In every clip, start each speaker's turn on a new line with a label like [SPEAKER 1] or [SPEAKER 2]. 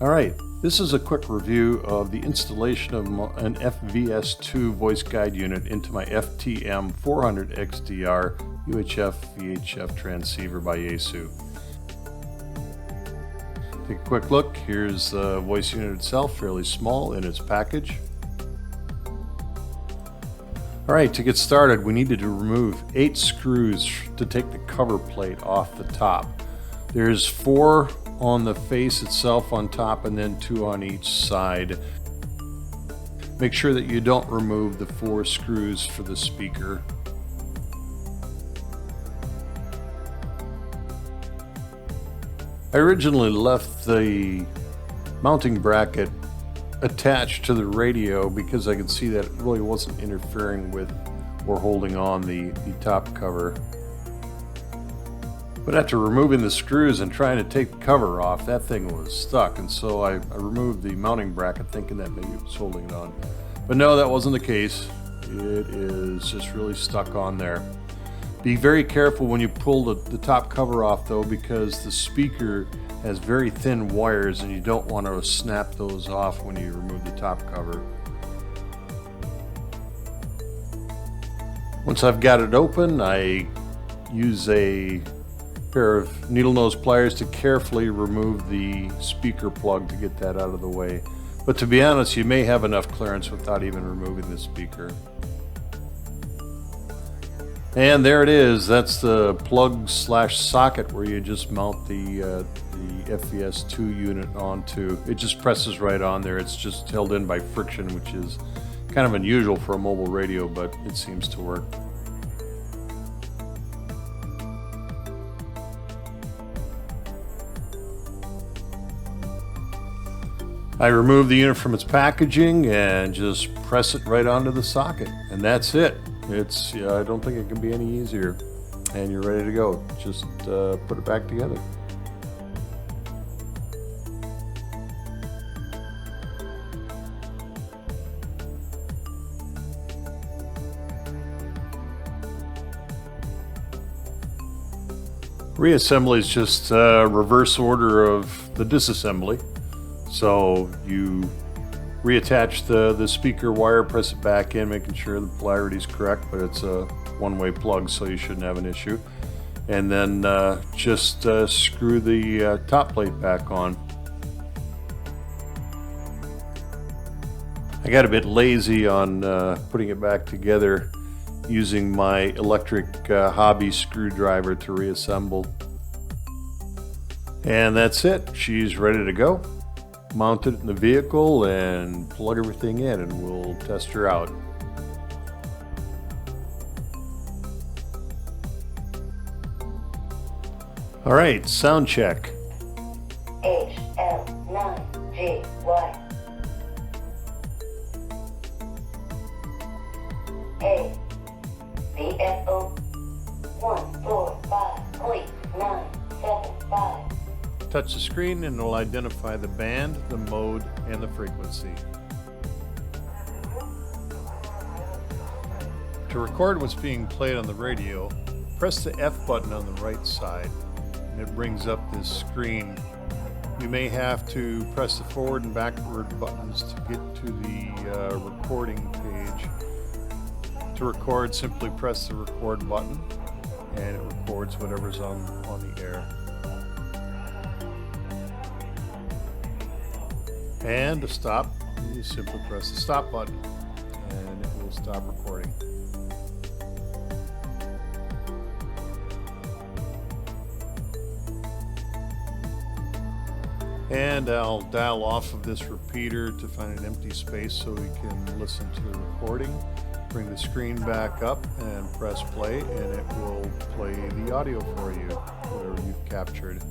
[SPEAKER 1] Alright, this is a quick review of the installation of an FVS-2 Voice Guide Unit into my FTM-400XDR VHF transceiver by Yaesu. Take a quick look. Here's the voice unit itself, fairly small in its package. Alright, to get started we needed to remove 8 screws to take the cover plate off the top. There's 4 on the face itself on top and then 2 on each side. Make sure that you don't remove the 4 screws for the speaker. I originally left the mounting bracket attached to the radio because I could see that it really wasn't interfering with or holding on the top cover. But after removing the screws and trying to take the cover off, that thing was stuck, and so I removed the mounting bracket thinking that maybe it was holding it on. But no, that wasn't the case. It is just really stuck on there. Be very careful when you pull the top cover off though, because the speaker has very thin wires and you don't want to snap those off when you remove the top cover. Once I've got it open, I use a pair of needle nose pliers to carefully remove the speaker plug to get that out of the way. But to be honest, you may have enough clearance without even removing the speaker. And there it is. That's the plug/socket where you just mount the FVS2 unit onto. It just presses right on there. It's just held in by friction, which is kind of unusual for a mobile radio, but it seems to work. I remove the unit from its packaging and just press it right onto the socket, and that's it. I don't think it can be any easier, and you're ready to go. Just put it back together. Reassembly is just a reverse order of the disassembly. So you reattach the speaker wire, press it back in, making sure the polarity is correct, but it's a one-way plug, so you shouldn't have an issue. And then just screw the top plate back on. I got a bit lazy on putting it back together using my electric hobby screwdriver to reassemble. And that's it. She's ready to go. Mount it in the vehicle and plug everything in, and we'll test her out. All right, sound check.
[SPEAKER 2] HM9GY FVS2 145.975.
[SPEAKER 1] Touch the screen and it will identify the band, the mode, and the frequency. To record what's being played on the radio, press the F button on the right side and it brings up this screen. You may have to press the forward and backward buttons to get to the recording page. To record, simply press the record button and it records whatever's on the air. And to stop, you simply press the stop button and it will stop recording. And I'll dial off of this repeater to find an empty space so we can listen to the recording. Bring the screen back up and press play, and it will play the audio for you, whatever you've captured.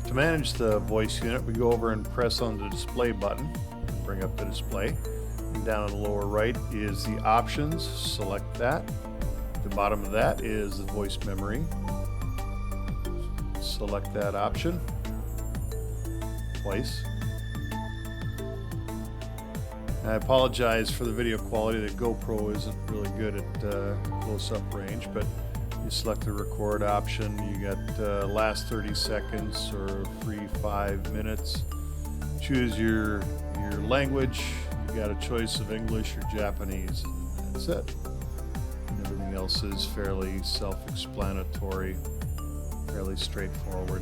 [SPEAKER 1] To manage the voice unit, we go over and press on the display button, bring up the display. And down in the lower right is the options, select that. At the bottom of that is the voice memory. Select that option, place. I apologize for the video quality. The GoPro isn't really good at close-up range, but you select the record option. You got last 30 seconds or free 5 minutes. Choose your language. You got a choice of English or Japanese, and that's it. And everything else is fairly self-explanatory, fairly straightforward.